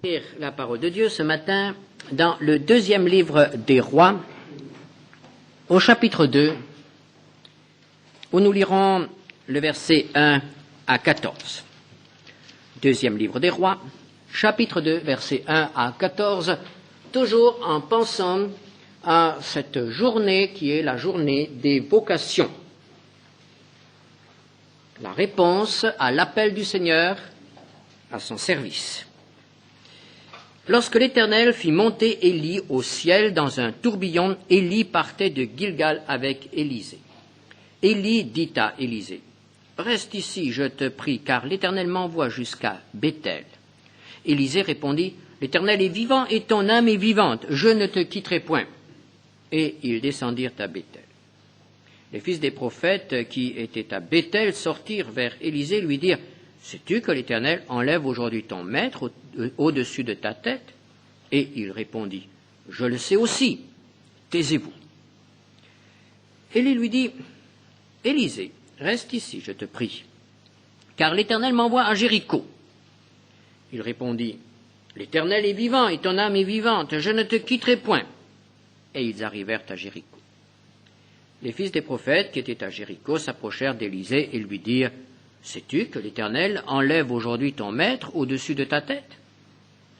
Lire la parole de Dieu ce matin dans le deuxième livre des Rois, au chapitre 2, où nous lirons le verset 1 à 14. Deuxième livre des Rois, chapitre 2, verset 1 à 14, toujours en pensant à cette journée qui est la journée des vocations. La réponse à l'appel du Seigneur à son service. Lorsque l'Éternel fit monter Élie au ciel dans un tourbillon, Élie partait de Gilgal avec Élisée. Élie dit à Élisée, « Reste ici, je te prie, car l'Éternel m'envoie jusqu'à Béthel. » Élisée répondit, « L'Éternel est vivant et ton âme est vivante, je ne te quitterai point. » Et ils descendirent à Béthel. Les fils des prophètes qui étaient à Béthel sortirent vers Élisée et lui dirent, « Sais-tu que l'Éternel enlève aujourd'hui ton maître au-dessus de ta tête ?» Et il répondit, « Je le sais aussi, taisez-vous. » Élie lui dit, « Élisée, reste ici, je te prie, car l'Éternel m'envoie à Jéricho. » Il répondit, « L'Éternel est vivant et ton âme est vivante, je ne te quitterai point. » Et ils arrivèrent à Jéricho. Les fils des prophètes qui étaient à Jéricho s'approchèrent d'Élisée et lui dirent, « Sais-tu que l'Éternel enlève aujourd'hui ton maître au-dessus de ta tête ?»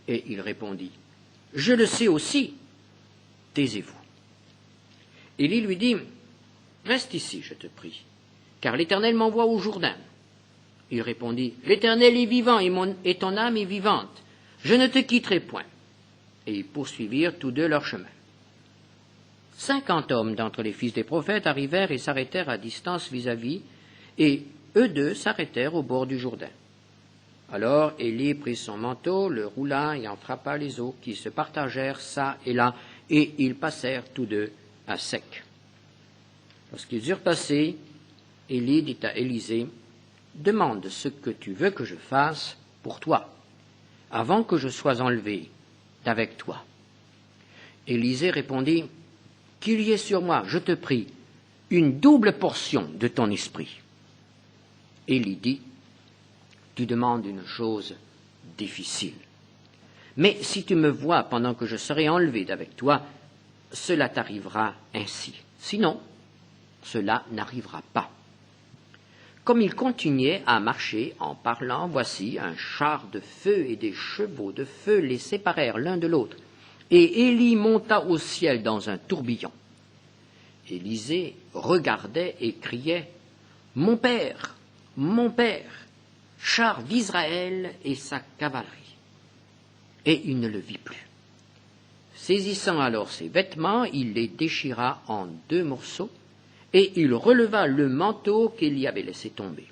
Et il répondit, « Je le sais aussi, taisez-vous. » Élie lui dit, « Reste ici, je te prie, car l'Éternel m'envoie au Jourdain. » Il répondit, « L'Éternel est vivant et ton âme est vivante, je ne te quitterai point. » Et ils poursuivirent tous deux leur chemin. 50 hommes d'entre les fils des prophètes arrivèrent et s'arrêtèrent à distance vis-à-vis, et eux deux s'arrêtèrent au bord du Jourdain. Alors Élie prit son manteau, le roula et en frappa les eaux qui se partagèrent çà et là, et ils passèrent tous deux à sec. Lorsqu'ils eurent passé, Élie dit à Élisée, « Demande ce que tu veux que je fasse pour toi, avant que je sois enlevé d'avec toi. » Élisée répondit, « Qu'il y ait sur moi, je te prie, une double portion de ton esprit. » Élie dit, « Tu demandes une chose difficile. Mais si tu me vois pendant que je serai enlevé d'avec toi, cela t'arrivera ainsi. Sinon, cela n'arrivera pas. » Comme il continuait à marcher en parlant, voici un char de feu et des chevaux de feu les séparèrent l'un de l'autre. Et Élie monta au ciel dans un tourbillon. Élisée regardait et criait, « Mon père, char d'Israël et sa cavalerie. » Et il ne le vit plus. Saisissant alors ses vêtements, il les déchira en 2 morceaux, et il releva le manteau qu'il y avait laissé tomber.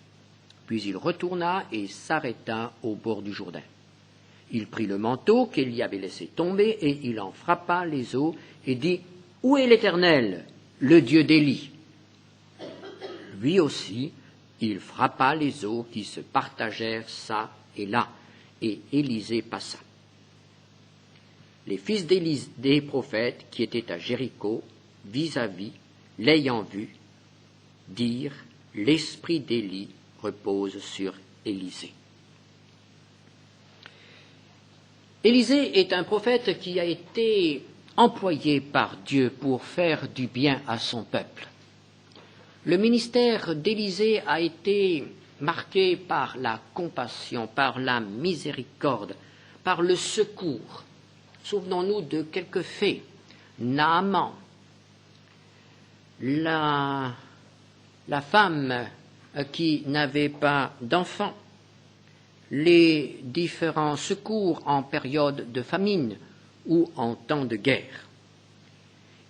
Puis il retourna et s'arrêta au bord du Jourdain. Il prit le manteau qu'il y avait laissé tomber, et il en frappa les eaux, et dit, « Où est l'Éternel, le Dieu d'Élie ?» Lui aussi, il frappa les eaux qui se partagèrent çà et là, et Élisée passa. Les fils des prophètes qui étaient à Jéricho, vis-à-vis, l'ayant vu, dirent, « L'esprit d'Élie repose sur Élisée. » Élisée est un prophète qui a été employé par Dieu pour faire du bien à son peuple. Le ministère d'Élisée a été marqué par la compassion, par la miséricorde, par le secours. Souvenons-nous de quelques faits. Naaman, la femme qui n'avait pas d'enfant, les différents secours en période de famine ou en temps de guerre.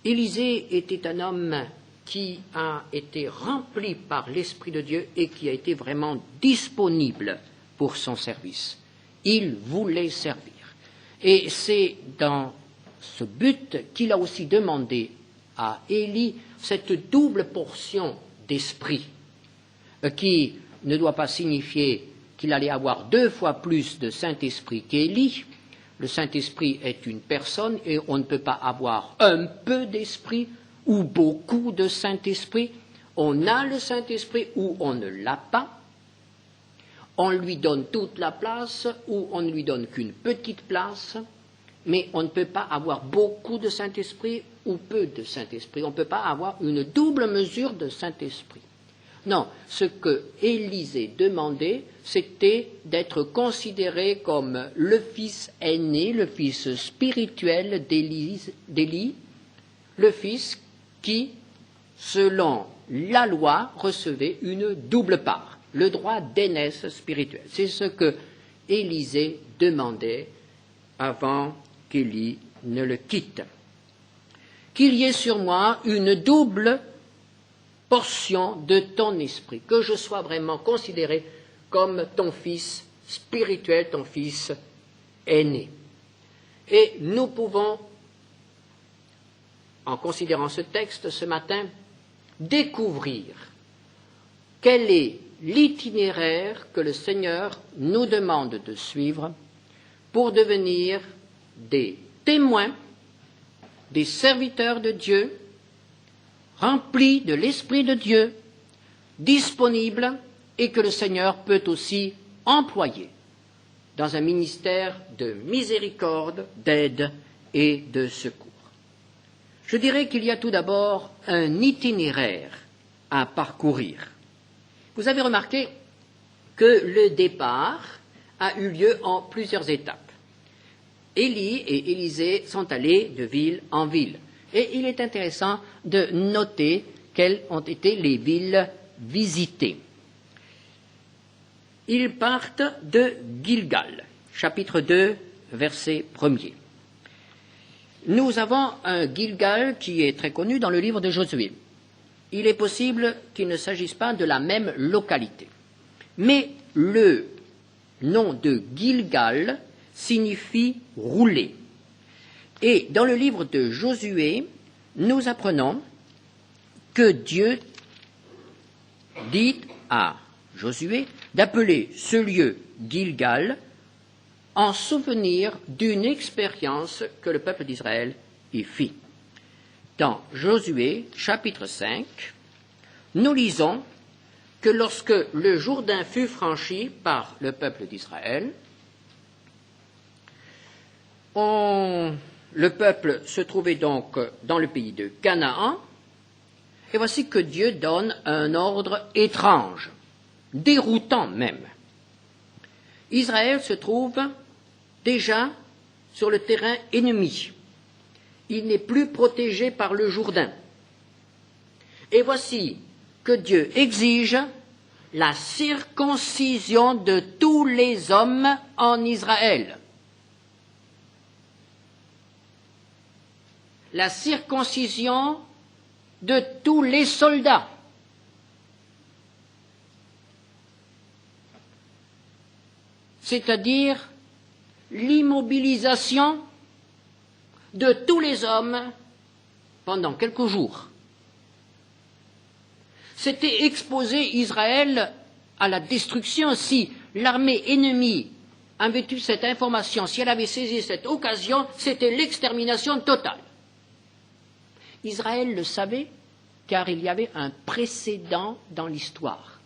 Élisée était un homme qui a été rempli par l'Esprit de Dieu et qui a été vraiment disponible pour son service. Il voulait servir. Et c'est dans ce but qu'il a aussi demandé à Élie cette double portion d'esprit qui ne doit pas signifier qu'il allait avoir 2 fois plus de Saint-Esprit qu'Élie. Le Saint-Esprit est une personne et on ne peut pas avoir un peu d'esprit ou beaucoup de Saint-Esprit. On a le Saint-Esprit ou on ne l'a pas. on lui donne toute la place ou on ne lui donne qu'une petite place, mais on ne peut pas avoir beaucoup de Saint-Esprit ou peu de Saint-Esprit. On ne peut pas avoir une double mesure de Saint-Esprit. Non, ce que Élisée demandait, c'était d'être considéré comme le fils aîné, le fils spirituel d'Élie, le fils qui, selon la loi, recevait une double part, le droit d'aînesse spirituelle. C'est ce que Élisée demandait avant qu'Élie ne le quitte. Qu'il y ait sur moi une double portion de ton esprit, que je sois vraiment considéré comme ton fils spirituel, ton fils aîné. Et nous pouvons, en considérant ce texte ce matin, découvrir quel est l'itinéraire que le Seigneur nous demande de suivre pour devenir des témoins, des serviteurs de Dieu, remplis de l'Esprit de Dieu, disponibles et que le Seigneur peut aussi employer dans un ministère de miséricorde, d'aide et de secours. Je dirais qu'il y a tout d'abord un itinéraire à parcourir. Vous avez remarqué que le départ a eu lieu en plusieurs étapes. Élie et Élisée sont allés de ville en ville. Et il est intéressant de noter quelles ont été les villes visitées. Ils partent de Gilgal, chapitre 2, verset 1er. Nous avons un Gilgal qui est très connu dans le livre de Josué. Il est possible qu'il ne s'agisse pas de la même localité. Mais le nom de Gilgal signifie rouler. Et dans le livre de Josué, nous apprenons que Dieu dit à Josué d'appeler ce lieu Gilgal en souvenir d'une expérience que le peuple d'Israël y fit. Dans Josué, chapitre 5, nous lisons que lorsque le Jourdain fut franchi par le peuple d'Israël, le peuple se trouvait donc dans le pays de Canaan, et voici que Dieu donne un ordre étrange, déroutant même. Israël se trouve déjà sur le terrain ennemi. Il n'est plus protégé par le Jourdain. Et voici que Dieu exige la circoncision de tous les hommes en Israël. La circoncision de tous les soldats. C'est-à-dire l'immobilisation de tous les hommes pendant quelques jours. C'était exposer Israël à la destruction si l'armée ennemie avait eu cette information, si elle avait saisi cette occasion, c'était l'extermination totale. Israël le savait car il y avait un précédent dans l'histoire.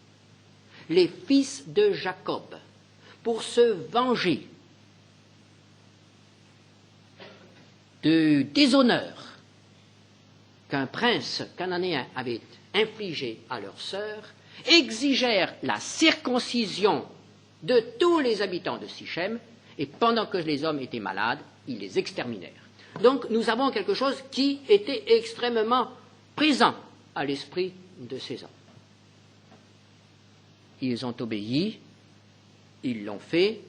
Les fils de Jacob, pour se venger du déshonneur qu'un prince cananéen avait infligé à leur sœur, exigèrent la circoncision de tous les habitants de Sichem, et pendant que les hommes étaient malades, ils les exterminèrent. Donc nous avons quelque chose qui était extrêmement présent à l'esprit de ces hommes. Ils ont obéi, ils l'ont fait,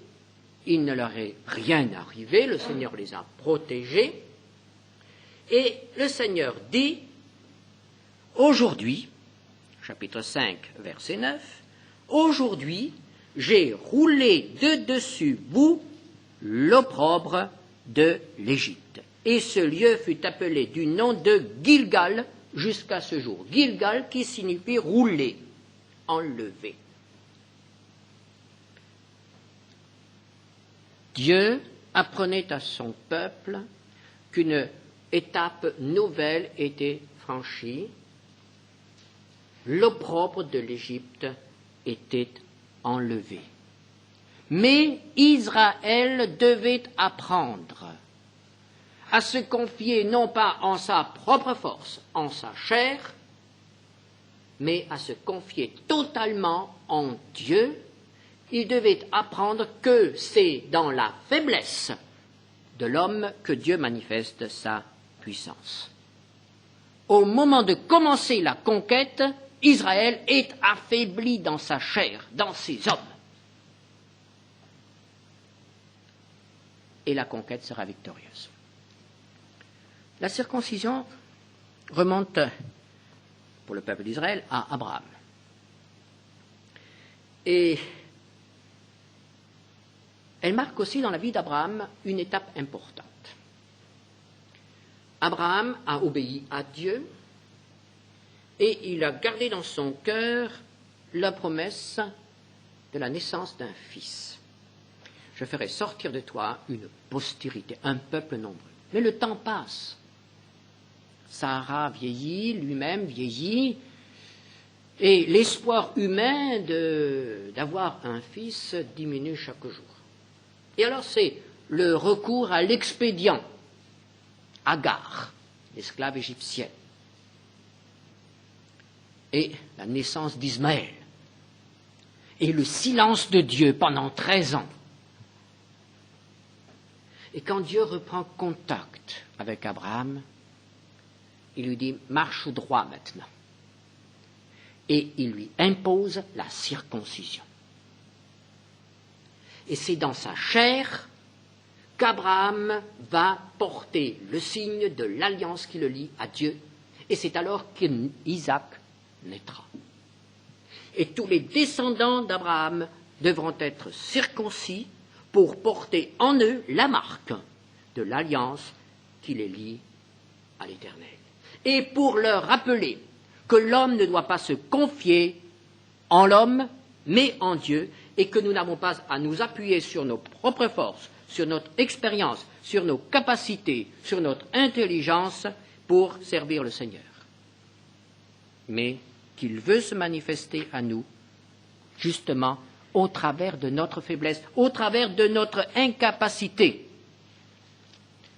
il ne leur est rien arrivé, le Seigneur les a protégés, et le Seigneur dit, aujourd'hui, chapitre 5, verset 9, aujourd'hui, j'ai roulé de dessus vous l'opprobre de l'Égypte. Et ce lieu fut appelé du nom de Gilgal jusqu'à ce jour. Gilgal qui signifie rouler, enlever. Dieu apprenait à son peuple qu'une étape nouvelle était franchie. L'opprobre de l'Égypte était enlevé. Mais Israël devait apprendre à se confier non pas en sa propre force, en sa chair, mais à se confier totalement en Dieu. Il devait apprendre que c'est dans la faiblesse de l'homme que Dieu manifeste sa puissance. Au moment de commencer la conquête, Israël est affaibli dans sa chair, dans ses hommes. Et la conquête sera victorieuse. La circoncision remonte, pour le peuple d'Israël, à Abraham. Et elle marque aussi dans la vie d'Abraham une étape importante. Abraham a obéi à Dieu et il a gardé dans son cœur la promesse de la naissance d'un fils. Je ferai sortir de toi une postérité, un peuple nombreux. Mais le temps passe. Sarah vieillit, lui-même vieillit, et l'espoir humain d'avoir un fils diminue chaque jour. Et alors c'est le recours à l'expédient. Agar, l'esclave égyptienne, et la naissance d'Ismaël, et le silence de Dieu pendant 13 ans. Et quand Dieu reprend contact avec Abraham, il lui dit « marche droit maintenant ». Et il lui impose la circoncision. Et c'est dans sa chair qu'Abraham va porter le signe de l'alliance qui le lie à Dieu, et c'est alors qu'Isaac naîtra. Et tous les descendants d'Abraham devront être circoncis pour porter en eux la marque de l'alliance qui les lie à l'Éternel. Et pour leur rappeler que l'homme ne doit pas se confier en l'homme, mais en Dieu, et que nous n'avons pas à nous appuyer sur nos propres forces, sur notre expérience, sur nos capacités, sur notre intelligence pour servir le Seigneur. Mais qu'il veut se manifester à nous, justement, au travers de notre faiblesse, au travers de notre incapacité.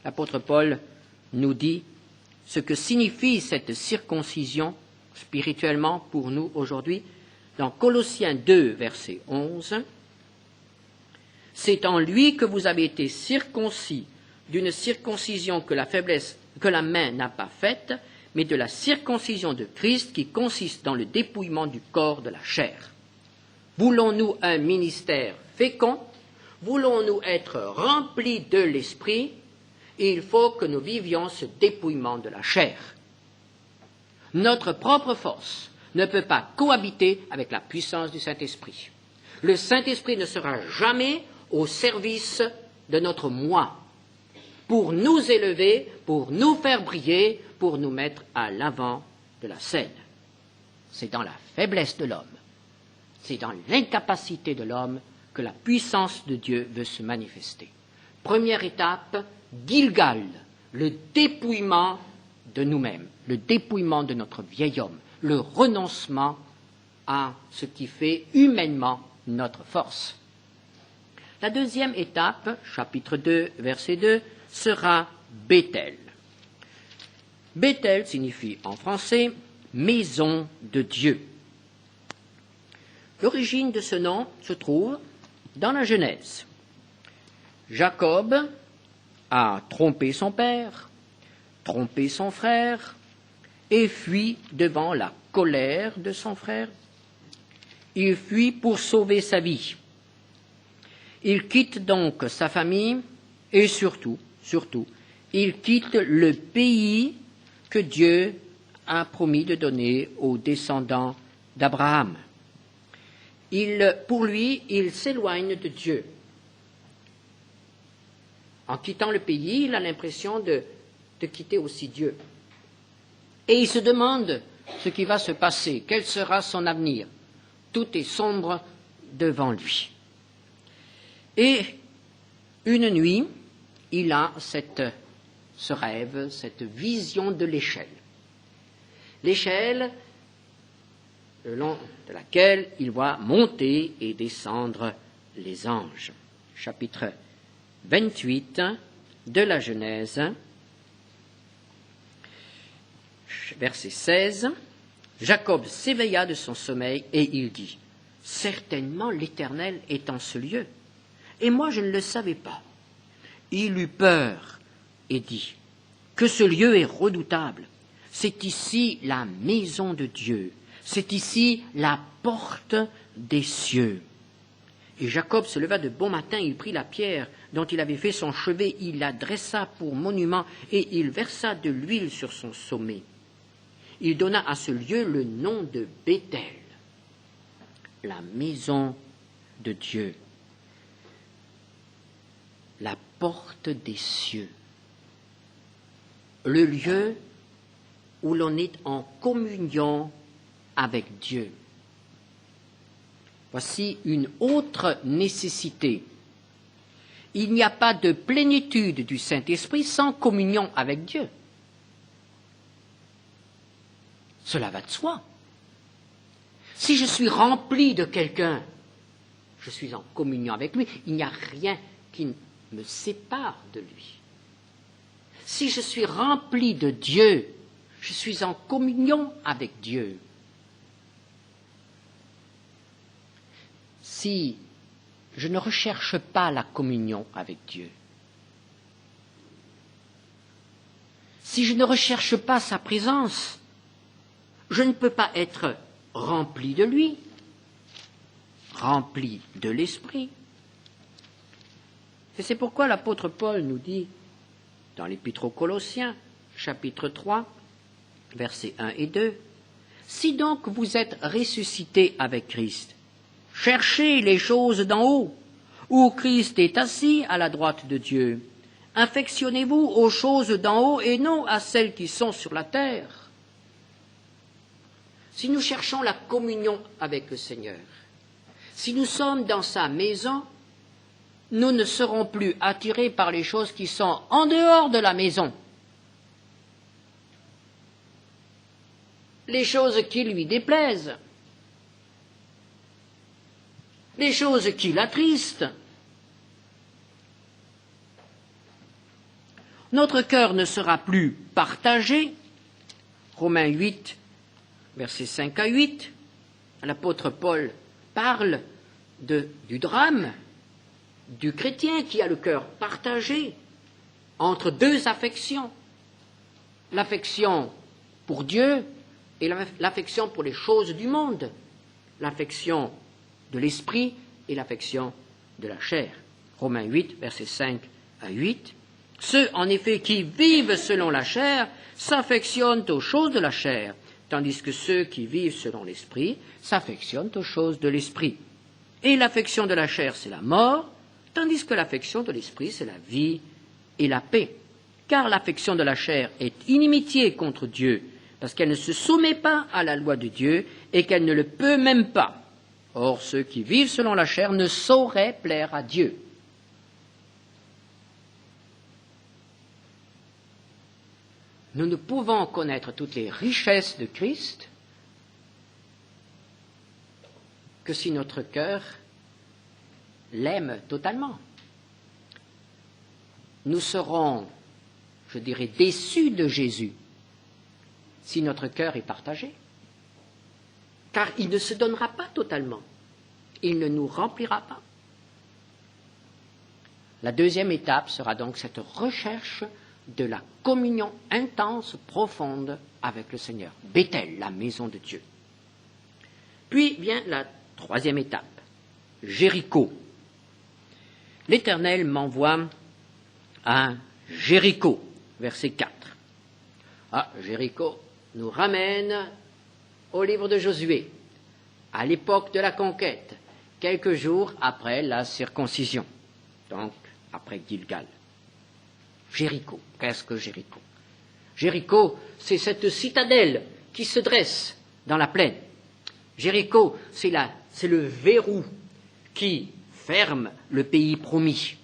L'apôtre Paul nous dit ce que signifie cette circoncision spirituellement pour nous aujourd'hui dans Colossiens 2, verset 11. C'est en lui que vous avez été circoncis d'une circoncision que la main n'a pas faite, mais de la circoncision de Christ qui consiste dans le dépouillement du corps de la chair. Voulons-nous un ministère fécond? Voulons-nous être remplis de l'esprit? Il faut que nous vivions ce dépouillement de la chair. Notre propre force ne peut pas cohabiter avec la puissance du Saint-Esprit. Le Saint-Esprit ne sera jamais au service de notre moi, pour nous élever, pour nous faire briller, pour nous mettre à l'avant de la scène. C'est dans la faiblesse de l'homme, c'est dans l'incapacité de l'homme que la puissance de Dieu veut se manifester. Première étape, Gilgal, le dépouillement de nous-mêmes, le dépouillement de notre vieil homme, le renoncement à ce qui fait humainement notre force. La deuxième étape, chapitre 2, verset 2, sera Béthel. Béthel signifie en français « maison de Dieu ». L'origine de ce nom se trouve dans la Genèse. Jacob a trompé son père, trompé son frère, et fuit devant la colère de son frère. Il fuit pour sauver sa vie. Il quitte donc sa famille et surtout, il quitte le pays que Dieu a promis de donner aux descendants d'Abraham. Pour lui, il s'éloigne de Dieu. En quittant le pays, il a l'impression de quitter aussi Dieu. Et il se demande ce qui va se passer, quel sera son avenir. Tout est sombre devant lui. Et une nuit, il a ce rêve, cette vision de l'échelle. L'échelle, le long de laquelle il va monter et descendre les anges. Chapitre 28 de la Genèse, verset 16. Jacob s'éveilla de son sommeil et il dit, « Certainement l'Éternel est en ce lieu, et moi je ne le savais pas. » Il eut peur et dit, « Que ce lieu est redoutable. C'est ici la maison de Dieu. C'est ici la porte des cieux. » Et Jacob se leva de bon matin, il prit la pierre dont il avait fait son chevet, il la dressa pour monument et il versa de l'huile sur son sommet. Il donna à ce lieu le nom de Béthel, la maison de Dieu, la porte des cieux, le lieu où l'on est en communion avec Dieu. Voici une autre nécessité. Il n'y a pas de plénitude du Saint-Esprit sans communion avec Dieu. Cela va de soi. Si je suis rempli de quelqu'un, je suis en communion avec lui, il n'y a rien qui me sépare de lui. Si je suis rempli de Dieu, je suis en communion avec Dieu. Si je ne recherche pas la communion avec Dieu, si je ne recherche pas sa présence, je ne peux pas être rempli de lui, rempli de l'Esprit. Et c'est pourquoi l'apôtre Paul nous dit, dans l'Épître aux Colossiens, chapitre 3, versets 1 et 2, « Si donc vous êtes ressuscités avec Christ, cherchez les choses d'en haut, où Christ est assis à la droite de Dieu. Affectionnez-vous aux choses d'en haut et non à celles qui sont sur la terre. » Si nous cherchons la communion avec le Seigneur, si nous sommes dans sa maison, nous ne serons plus attirés par les choses qui sont en dehors de la maison. Les choses qui lui déplaisent, les choses qui l'attristent. Notre cœur ne sera plus partagé. Romains 8, versets 5 à 8, l'apôtre Paul parle du drame du chrétien qui a le cœur partagé entre deux affections, l'affection pour Dieu et l'affection pour les choses du monde, l'affection de l'esprit et l'affection de la chair. Romains 8, versets 5 à 8. Ceux, en effet, qui vivent selon la chair s'affectionnent aux choses de la chair, tandis que ceux qui vivent selon l'esprit s'affectionnent aux choses de l'esprit. Et l'affection de la chair, c'est la mort, tandis que l'affection de l'esprit, c'est la vie et la paix. Car l'affection de la chair est inimitié contre Dieu, parce qu'elle ne se soumet pas à la loi de Dieu et qu'elle ne le peut même pas. Or, ceux qui vivent selon la chair ne sauraient plaire à Dieu. Nous ne pouvons connaître toutes les richesses de Christ que si notre cœur l'aime totalement. Nous serons, je dirais, déçus de Jésus si notre cœur est partagé. Car il ne se donnera pas totalement. Il ne nous remplira pas. La deuxième étape sera donc cette recherche de la communion intense, profonde avec le Seigneur. Béthel, la maison de Dieu. Puis vient la troisième étape, Jéricho. L'Éternel m'envoie à Jéricho, verset 4. Jéricho nous ramène au livre de Josué, à l'époque de la conquête, quelques jours après la circoncision, donc après Gilgal. Jéricho, qu'est-ce que Jéricho? Jéricho, c'est cette citadelle qui se dresse dans la plaine. Jéricho, c'est le verrou qui ferme le pays promis.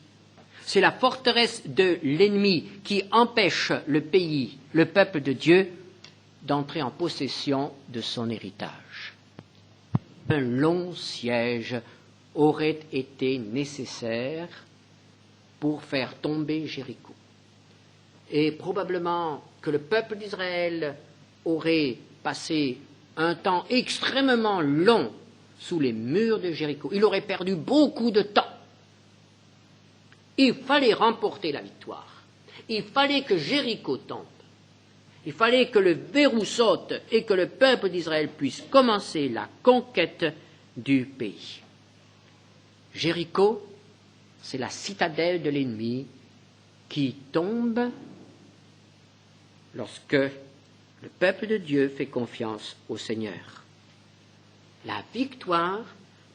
C'est la forteresse de l'ennemi qui empêche le pays, le peuple de Dieu, d'entrer en possession de son héritage. Un long siège aurait été nécessaire pour faire tomber Jéricho. Et probablement que le peuple d'Israël aurait passé un temps extrêmement long sous les murs de Jéricho. Il aurait perdu beaucoup de temps. Il fallait remporter la victoire. Il fallait que Jéricho tombe. Il fallait que le verrou saute et que le peuple d'Israël puisse commencer la conquête du pays. Jéricho, c'est la citadelle de l'ennemi qui tombe lorsque le peuple de Dieu fait confiance au Seigneur. La victoire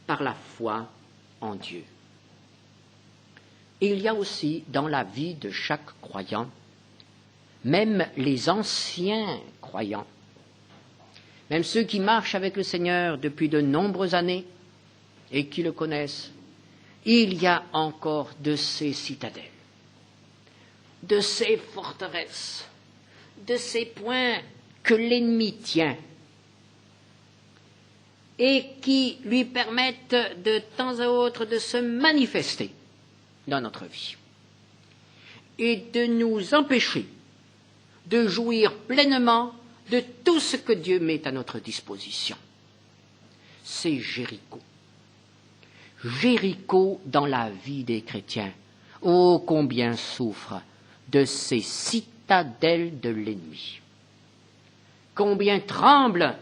par la foi en Dieu. Il y a aussi dans la vie de chaque croyant, même les anciens croyants, même ceux qui marchent avec le Seigneur depuis de nombreuses années et qui le connaissent, il y a encore de ces citadelles, de ces forteresses, de ces points que l'ennemi tient et qui lui permettent de temps à autre de se manifester dans notre vie et de nous empêcher de jouir pleinement de tout ce que Dieu met à notre disposition. C'est Jéricho. Jéricho dans la vie des chrétiens. Oh, combien souffre de ces citadelles de l'ennemi. Combien tremble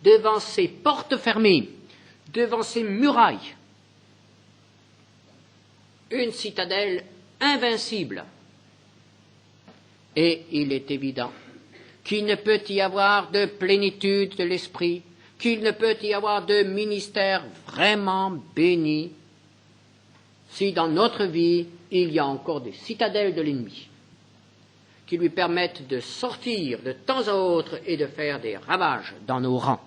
devant ces portes fermées, devant ces murailles. Une citadelle invincible. Et il est évident qu'il ne peut y avoir de plénitude de l'esprit, qu'il ne peut y avoir de ministère vraiment béni si dans notre vie il y a encore des citadelles de l'ennemi qui lui permettent de sortir de temps à autre et de faire des ravages dans nos rangs.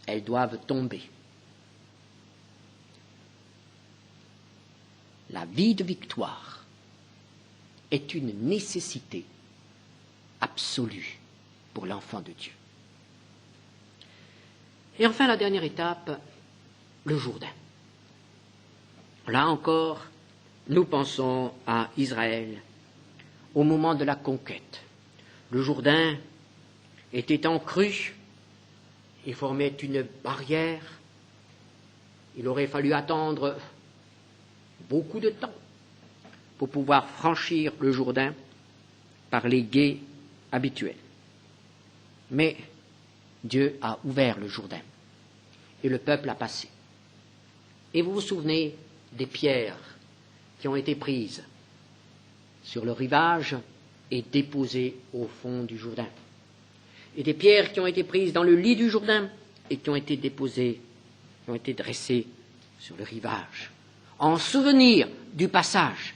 Elles doivent tomber. La vie de victoire est une nécessité absolue pour l'enfant de Dieu. Et enfin, la dernière étape, le Jourdain. Là encore, nous pensons à Israël au moment de la conquête. Le Jourdain était en crue, il formait une barrière, il aurait fallu attendre beaucoup de temps pour pouvoir franchir le Jourdain par les gués habituels. Mais Dieu a ouvert le Jourdain et le peuple a passé. Et vous vous souvenez des pierres qui ont été prises sur le rivage et déposées au fond du Jourdain. Et des pierres qui ont été prises dans le lit du Jourdain et qui ont été déposées, qui ont été dressées sur le rivage, en souvenir du passage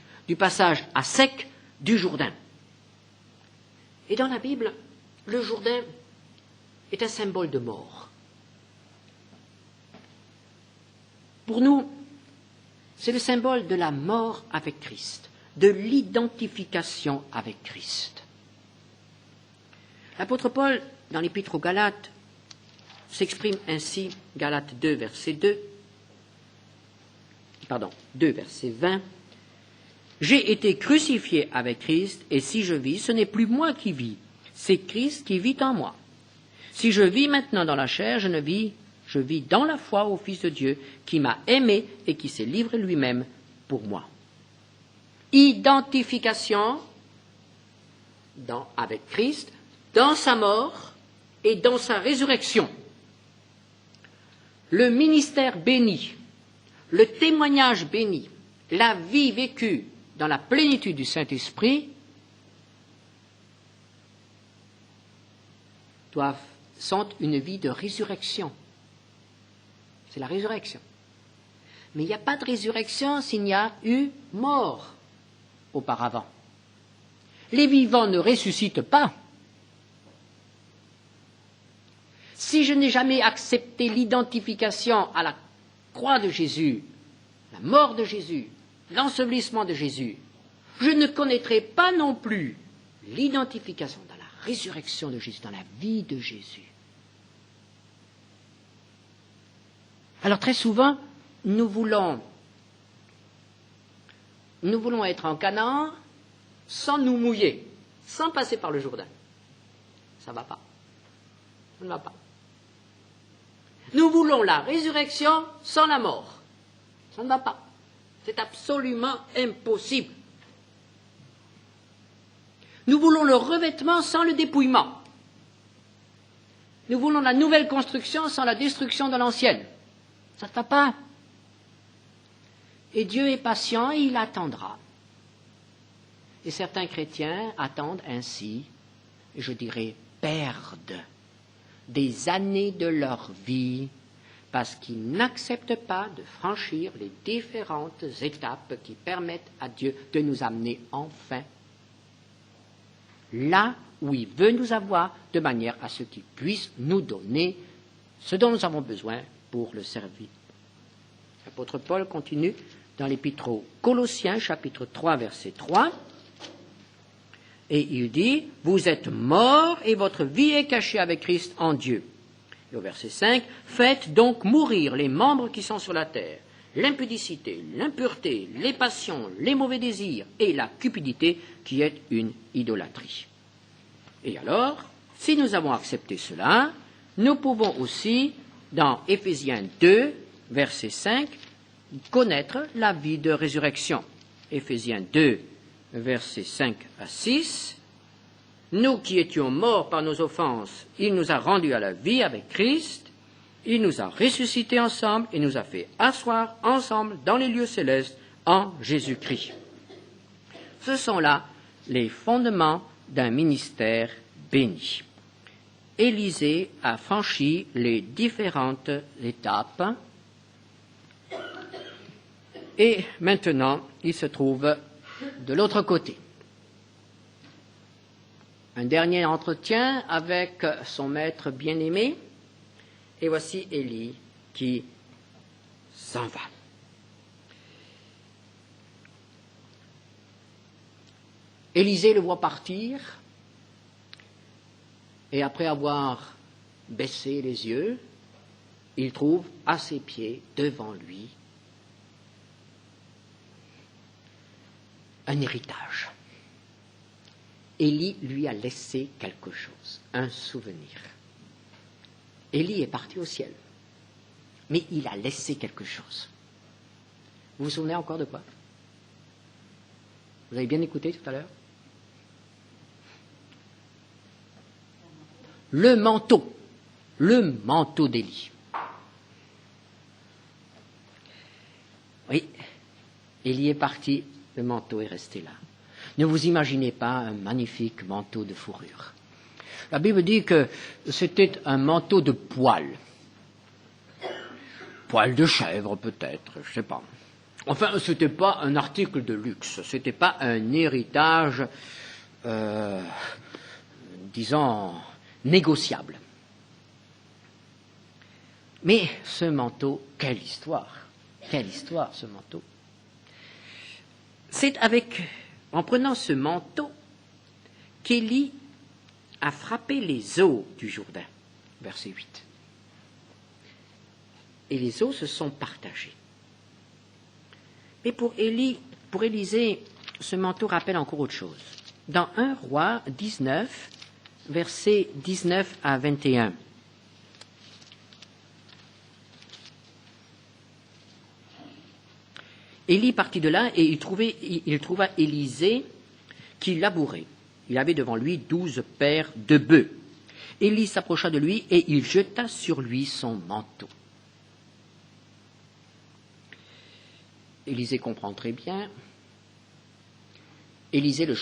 à sec du Jourdain. Et dans la Bible, le Jourdain est un symbole de mort. Pour nous, c'est le symbole de la mort avec Christ, de l'identification avec Christ. L'apôtre Paul, dans l'Épître aux Galates, s'exprime ainsi, Galates 2, verset 2, verset 20. « J'ai été crucifié avec Christ, et si je vis, ce n'est plus moi qui vis, c'est Christ qui vit en moi. Si je vis maintenant dans la chair, je vis dans la foi au Fils de Dieu, qui m'a aimé et qui s'est livré lui-même pour moi. » Identification avec Christ, dans sa mort et dans sa résurrection. Le ministère béni, le témoignage béni, la vie vécue dans la plénitude du Saint-Esprit sont une vie de résurrection. C'est la résurrection. Mais il n'y a pas de résurrection s'il n'y a eu mort auparavant. Les vivants ne ressuscitent pas. Si je n'ai jamais accepté l'identification à la croix de Jésus, la mort de Jésus, l'ensevelissement de Jésus, je ne connaîtrai pas non plus l'identification dans la résurrection de Jésus, dans la vie de Jésus. Alors très souvent, nous voulons être en Canaan sans nous mouiller, sans passer par le Jourdain. Ça ne va pas. Ça ne va pas. Nous voulons la résurrection sans la mort. Ça ne va pas. C'est absolument impossible. Nous voulons le revêtement sans le dépouillement. Nous voulons la nouvelle construction sans la destruction de l'ancienne. Ça ne va pas. Et Dieu est patient et il attendra. Et certains chrétiens attendent ainsi, et je dirais, perdent des années de leur vie parce qu'ils n'acceptent pas de franchir les différentes étapes qui permettent à Dieu de nous amener enfin là où il veut nous avoir, de manière à ce qu'il puisse nous donner ce dont nous avons besoin pour le servir. L'apôtre Paul continue dans l'épître aux Colossiens, chapitre 3, verset 3, et il dit « Vous êtes morts et votre vie est cachée avec Christ en Dieu. » Et au verset 5, « Faites donc mourir les membres qui sont sur la terre, l'impudicité, l'impureté, les passions, les mauvais désirs et la cupidité qui est une idolâtrie. » Et alors, si nous avons accepté cela, nous pouvons aussi, dans Éphésiens 2, verset 5, connaître la vie de résurrection. Éphésiens 2, versets 5 à 6. « Nous qui étions morts par nos offenses, il nous a rendus à la vie avec Christ. Il nous a ressuscités ensemble et nous a fait asseoir ensemble dans les lieux célestes en Jésus-Christ. » Ce sont là les fondements d'un ministère béni. Élisée a franchi les différentes étapes et maintenant il se trouve de l'autre côté. Un dernier entretien avec son maître bien-aimé, et voici Élie qui s'en va. Élisée le voit partir, et après avoir baissé les yeux, il trouve à ses pieds, devant lui, un héritage. Élie lui a laissé quelque chose, un souvenir. Élie est parti au ciel, mais il a laissé quelque chose. Vous vous souvenez encore de quoi? Vous avez bien écouté tout à l'heure? Le manteau d'Élie. Oui, Élie est parti, le manteau est resté là. Ne vous imaginez pas un magnifique manteau de fourrure. La Bible dit que c'était un manteau de poil. Poil de chèvre peut-être, je ne sais pas. Enfin, ce n'était pas un article de luxe, ce n'était pas un héritage, disons, négociable. Mais ce manteau, quelle histoire ce manteau. C'est en prenant ce manteau qu'Élie a frappé les eaux du Jourdain, verset 8. Et les eaux se sont partagées. Mais pour Élisée, ce manteau rappelle encore autre chose. Dans 1 Roi 19, versets 19 à 21. Élie partit de là et il trouva Élisée qui labourait. Il avait devant lui 12 paires de bœufs. Élie s'approcha de lui et il jeta sur lui son manteau. Élisée comprend très bien. Élie le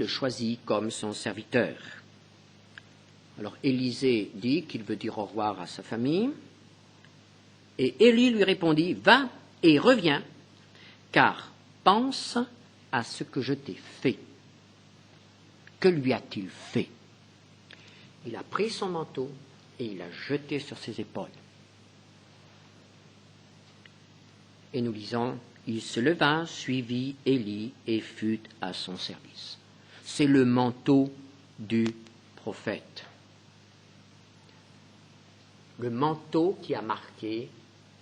choisit comme son serviteur. Alors Élisée dit qu'il veut dire au revoir à sa famille. Et Élie lui répondit, « Va et reviens, car pense à ce que je t'ai fait. » Que lui a-t-il fait? Il a pris son manteau et il l'a jeté sur ses épaules. Et nous lisons, il se leva, suivit Élie et fut à son service. C'est le manteau du prophète. Le manteau qui a marqué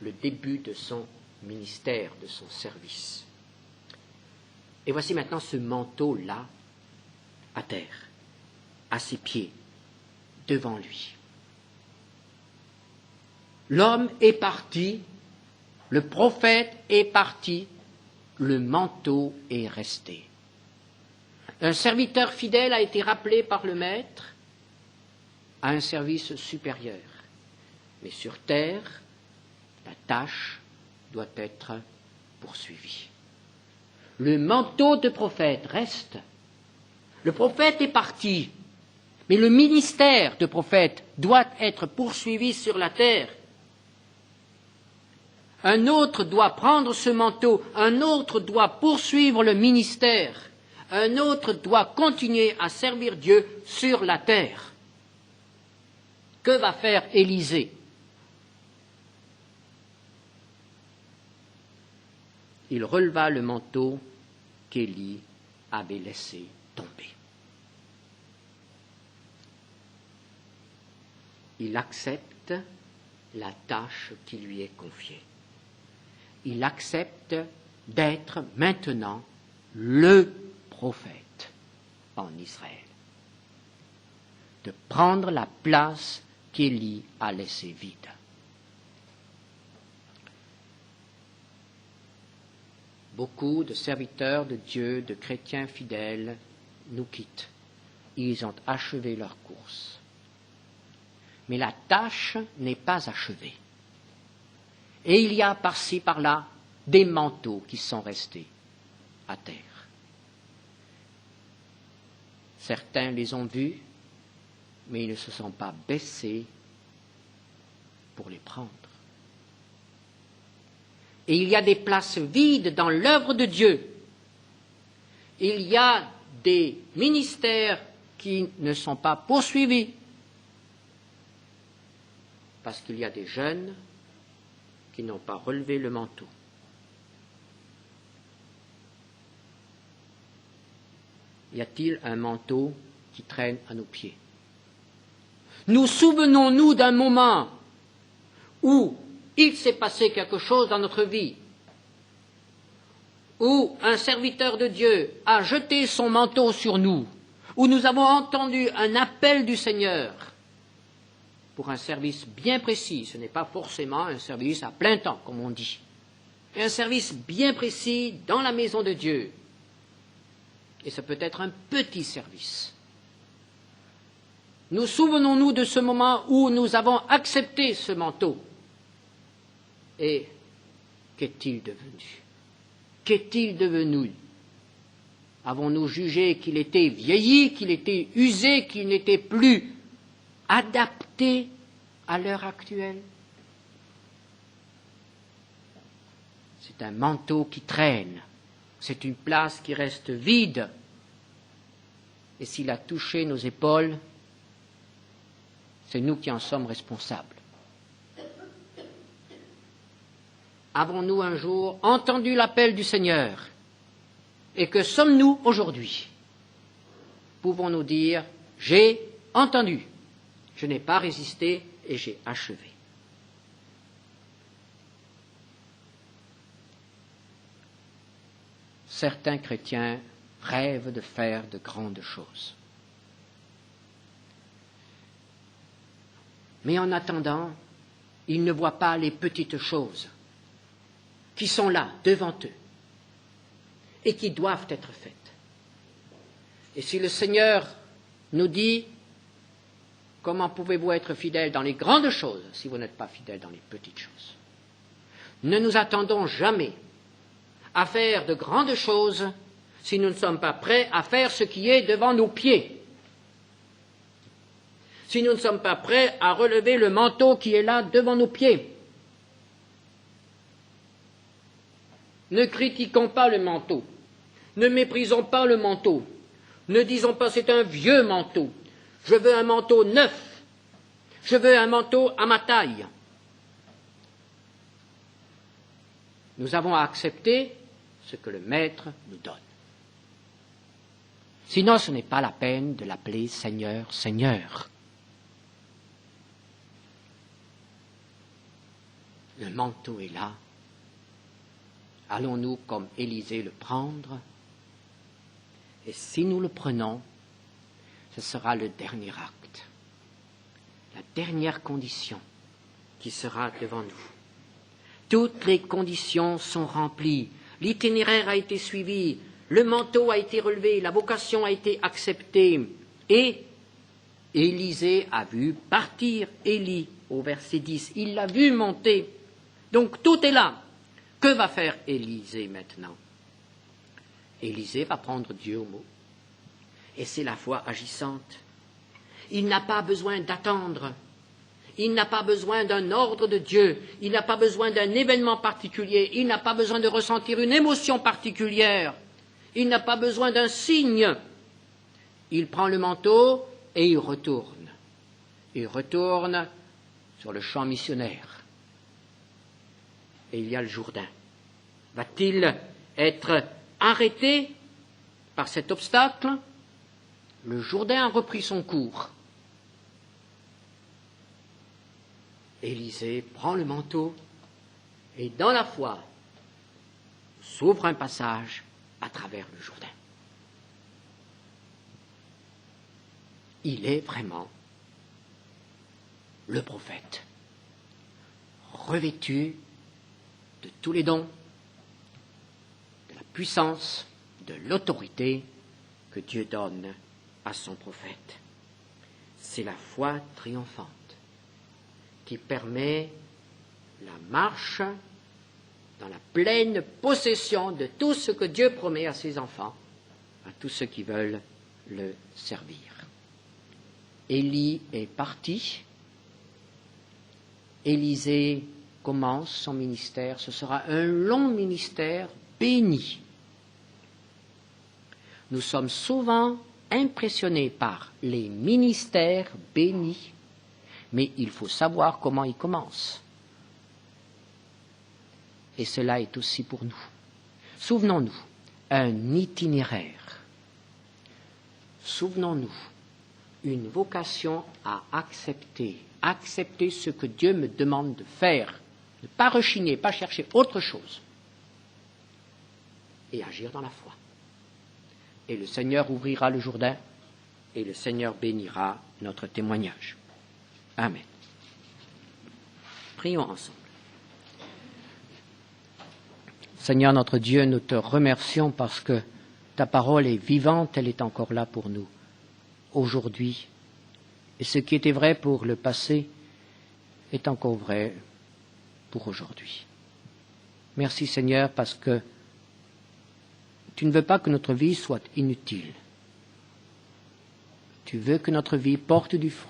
le début de son ministère, de son service. Et voici maintenant ce manteau-là, à terre, à ses pieds, devant lui. L'homme est parti, le prophète est parti, le manteau est resté. Un serviteur fidèle a été rappelé par le maître à un service supérieur. Mais sur terre, la tâche doit être poursuivie. Le manteau de prophète reste. Le prophète est parti, mais le ministère de prophète doit être poursuivi sur la terre. Un autre doit prendre ce manteau, un autre doit poursuivre le ministère, un autre doit continuer à servir Dieu sur la terre. Que va faire Élisée? Il releva le manteau qu'Élie avait laissé tomber. Il accepte la tâche qui lui est confiée. Il accepte d'être maintenant le prophète en Israël, de prendre la place qu'Élie a laissée vide. Beaucoup de serviteurs de Dieu, de chrétiens fidèles, nous quittent. Ils ont achevé leur course. Mais la tâche n'est pas achevée. Et il y a par-ci, par-là, des manteaux qui sont restés à terre. Certains les ont vus, mais ils ne se sont pas baissés pour les prendre. Et il y a des places vides dans l'œuvre de Dieu. Il y a des ministères qui ne sont pas poursuivis parce qu'il y a des jeunes qui n'ont pas relevé le manteau. Y a-t-il un manteau qui traîne à nos pieds? Nous souvenons-nous d'un moment où il s'est passé quelque chose dans notre vie, où un serviteur de Dieu a jeté son manteau sur nous, où nous avons entendu un appel du Seigneur pour un service bien précis. Ce n'est pas forcément un service à plein temps, comme on dit, mais un service bien précis dans la maison de Dieu. Et ça peut être un petit service. Nous souvenons-nous de ce moment où nous avons accepté ce manteau. Et qu'est-il devenu? Qu'est-il devenu? Avons-nous jugé qu'il était vieilli, qu'il était usé, qu'il n'était plus adapté à l'heure actuelle? C'est un manteau qui traîne, c'est une place qui reste vide. Et s'il a touché nos épaules, c'est nous qui en sommes responsables. Avons-nous un jour entendu l'appel du Seigneur? Et que sommes-nous aujourd'hui? Pouvons-nous dire, j'ai entendu, je n'ai pas résisté et j'ai achevé. Certains chrétiens rêvent de faire de grandes choses. Mais en attendant, ils ne voient pas les petites choses qui sont là, devant eux, et qui doivent être faites. Et si le Seigneur nous dit, comment pouvez-vous être fidèles dans les grandes choses si vous n'êtes pas fidèles dans les petites choses? Ne nous attendons jamais à faire de grandes choses si nous ne sommes pas prêts à faire ce qui est devant nos pieds. Si nous ne sommes pas prêts à relever le manteau qui est là devant nos pieds. Ne critiquons pas le manteau. Ne méprisons pas le manteau. Ne disons pas c'est un vieux manteau. Je veux un manteau neuf. Je veux un manteau à ma taille. Nous avons à accepter ce que le Maître nous donne. Sinon, ce n'est pas la peine de l'appeler Seigneur, Seigneur. Le manteau est là. Allons-nous, comme Élisée, le prendre? Et si nous le prenons, ce sera le dernier acte, la dernière condition qui sera devant nous. Toutes les conditions sont remplies. L'itinéraire a été suivi, le manteau a été relevé, la vocation a été acceptée. Et Élisée a vu partir Élie au verset 10. Il l'a vu monter. Donc tout est là. Que va faire Élisée maintenant? Élisée va prendre Dieu au mot. Et c'est la foi agissante. Il n'a pas besoin d'attendre. Il n'a pas besoin d'un ordre de Dieu. Il n'a pas besoin d'un événement particulier. Il n'a pas besoin de ressentir une émotion particulière. Il n'a pas besoin d'un signe. Il prend le manteau et il retourne. Il retourne sur le champ missionnaire. Et il y a le Jourdain. Va-t-il être arrêté par cet obstacle? Le Jourdain a repris son cours. Élisée prend le manteau et dans la foi s'ouvre un passage à travers le Jourdain. Il est vraiment le prophète, revêtu de tous les dons, de la puissance, de l'autorité que Dieu donne à son prophète. C'est la foi triomphante qui permet la marche dans la pleine possession de tout ce que Dieu promet à ses enfants, à tous ceux qui veulent le servir. Élie est parti. Élisée commence son ministère. Ce sera un long ministère béni. Nous sommes souvent impressionnés par les ministères bénis, mais il faut savoir comment ils commencent. Et cela est aussi pour nous. Souvenons-nous, un itinéraire. Souvenons-nous, une vocation à accepter. Accepter ce que Dieu me demande de faire. Ne pas rechigner, pas chercher autre chose. Et agir dans la foi. Et le Seigneur ouvrira le Jourdain et le Seigneur bénira notre témoignage. Amen. Prions ensemble. Seigneur notre Dieu, nous te remercions parce que ta parole est vivante, elle est encore là pour nous aujourd'hui. Et ce qui était vrai pour le passé est encore vrai pour aujourd'hui. Merci Seigneur parce que tu ne veux pas que notre vie soit inutile. Tu veux que notre vie porte du fruit.